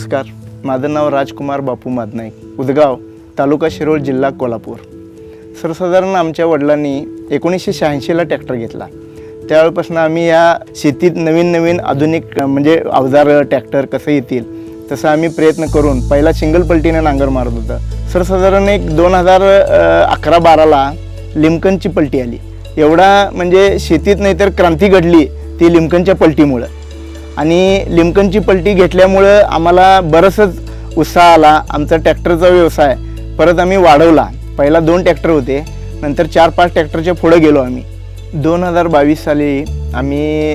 नमस्कार, माझं नाव राजकुमार बापू मादनाईक, उदगाव, तालुका शिरोळ, जिल्हा कोल्हापूर. सर्वसाधारण आमच्या वडिलांनी 1986ला ट्रॅक्टर घेतला. त्यावेळेपासून आम्ही या शेतीत नवीन आधुनिक म्हणजे अवजार ट्रॅक्टर कसं येतील तसं आम्ही प्रयत्न करून पहिला सिंगल पलटीने नांगर मारत होता. सर्वसाधारण एक 2011-12ला लिमकनची पलटी आली. एवढा म्हणजे शेतीत नाही तर क्रांती घडली ती लिमकनच्या पलटीमुळं. आणि लिमकनची पलटी घेतल्यामुळं आम्हाला बरंचसं उत्साह आला. आमचा ट्रॅक्टरचा व्यवसाय परत आम्ही वाढवला. पहिला 2 ट्रॅक्टर होते, नंतर 4-5 ट्रॅक्टरच्या पुढे गेलो आम्ही. 2022 साली आम्ही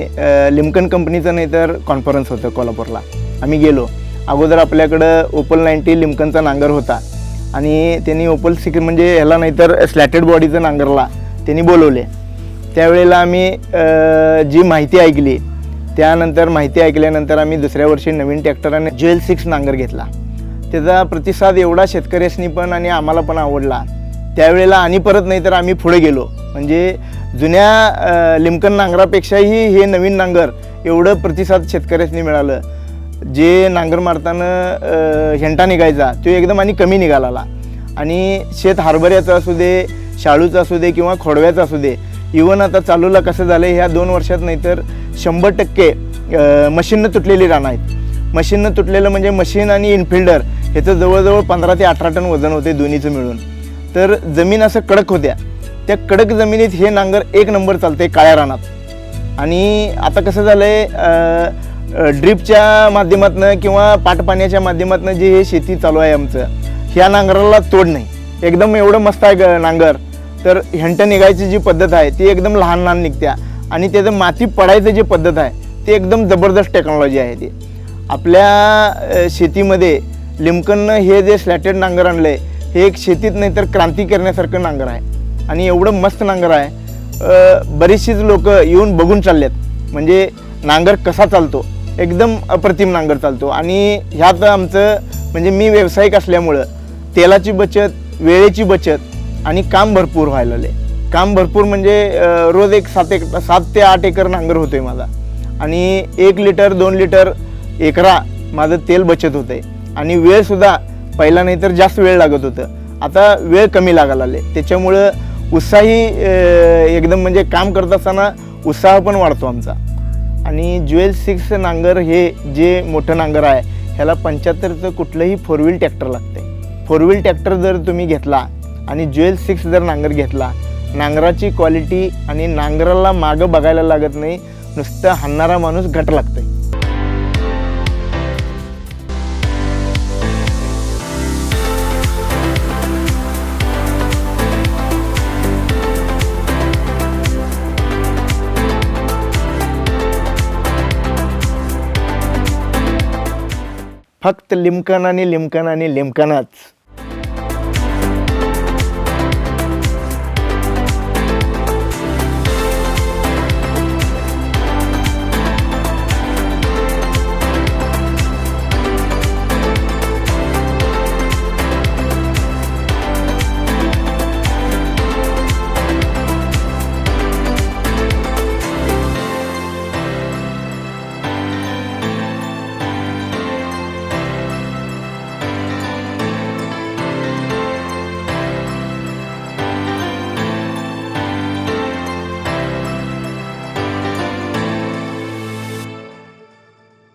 लिमकन कंपनीचं नाही तर कॉन्फरन्स होतं कोल्हापूरला, आम्ही गेलो. अगोदर आपल्याकडं ओपल 90 लिमकनचा नांगर होता आणि त्यांनी ओपल सिक म्हणजे ह्याला नाहीतर स्लॅटेड बॉडीचं नांगरला त्यांनी बोलवले. त्यावेळेला आम्ही जी माहिती ऐकली, त्यानंतर माहिती ऐकल्यानंतर आम्ही दुसऱ्या वर्षी नवीन ट्रॅक्टराने ज्वेल 6 नांगर घेतला. त्याचा प्रतिसाद एवढा शेतकऱ्यांनी पण आणि आम्हाला पण आवडला. त्यावेळेला आणि परत नाही तर आम्ही पुढे गेलो. म्हणजे जुन्या लिमकन नांगरापेक्षाही हे नवीन नांगर एवढं प्रतिसाद शेतकऱ्यांनी मिळालं. जे नांगर मारताना हेंटा निघायचा तो एकदम आणि कमी निघाला. आणि शेत हरभऱ्याचं असू दे, शाळूचं असू दे किंवा खोडव्याचं असू दे, इवन आता चालूला कसं झालं ह्या 2 वर्षात नाही तर 100% मशीननं तुटलेली रानं आहेत. मशीननं तुटलेलं म्हणजे मशीन आणि इनफिल्डर ह्याचं जवळजवळ 15 ते 18 टन वजन होते दोन्हीचं मिळून. तर जमीन असं कडक होत्या. त्या कडक जमिनीत हे नांगर 1 नंबर चालते काळ्या रानात. आणि आता कसं झालं आहे, ड्रिपच्या माध्यमातून किंवा पाटपाण्याच्या माध्यमातून जे हे शेती चालू आहे आमचं, ह्या नांगराला तोड नाही. एकदम एवढं मस्त आहे नांगर. तर हेंटं निघायची जी पद्धत आहे ती एकदम लहान निघत्या आणि त्याचं माती पडायचं जी पद्धत आहे ती एकदम जबरदस्त टेक्नॉलॉजी आहे. ती आपल्या शेतीमध्ये लिमकननं हे जे स्लॅटेड नांगर आणलं आहे हे एक शेतीत नाही तर क्रांती करण्यासारखं नांगर आहे. आणि एवढं मस्त नांगर आहे, बरीचशीच लोक येऊन बघून चाललेत. म्हणजे नांगर कसा चालतो, एकदम अप्रतिम नांगर चालतो. आणि ह्यात आमचं म्हणजे मी व्यावसायिक असल्यामुळं तेलाची बचत, वेळेची बचत आणि काम भरपूर व्हायला लागले. काम भरपूर म्हणजे रोज एक 7 ते 8 एकर नांगर होतोय माझा. आणि 1 लिटर 2 लिटर एकरा माझं तेल बचत होतं आहे. आणि वेळसुद्धा पहिला नाही तर जास्त वेळ लागत होतं, आता वेळ कमी लागायला लागले. त्याच्यामुळं उत्साही एकदम म्हणजे काम करत असताना उत्साह पण वाढतो आमचा. आणि ज्वेल 6 नांगर हे जे मोठं नांगर आहे ह्याला 75चं कुठलंही 4 व्हील ट्रॅक्टर लागतं आहे. 4 व्हील ट्रॅक्टर जर तुम्ही घेतला आणि ज्वेल 6 जर नांगर घेतला, नांगराची क्वालिटी आणि नांगराला मागं बघायला लागत नाही, नुसतं हाणणारा माणूस घट लागतं आहे. फक्त लिमकन आणि लिमकन आणि लिमकनच.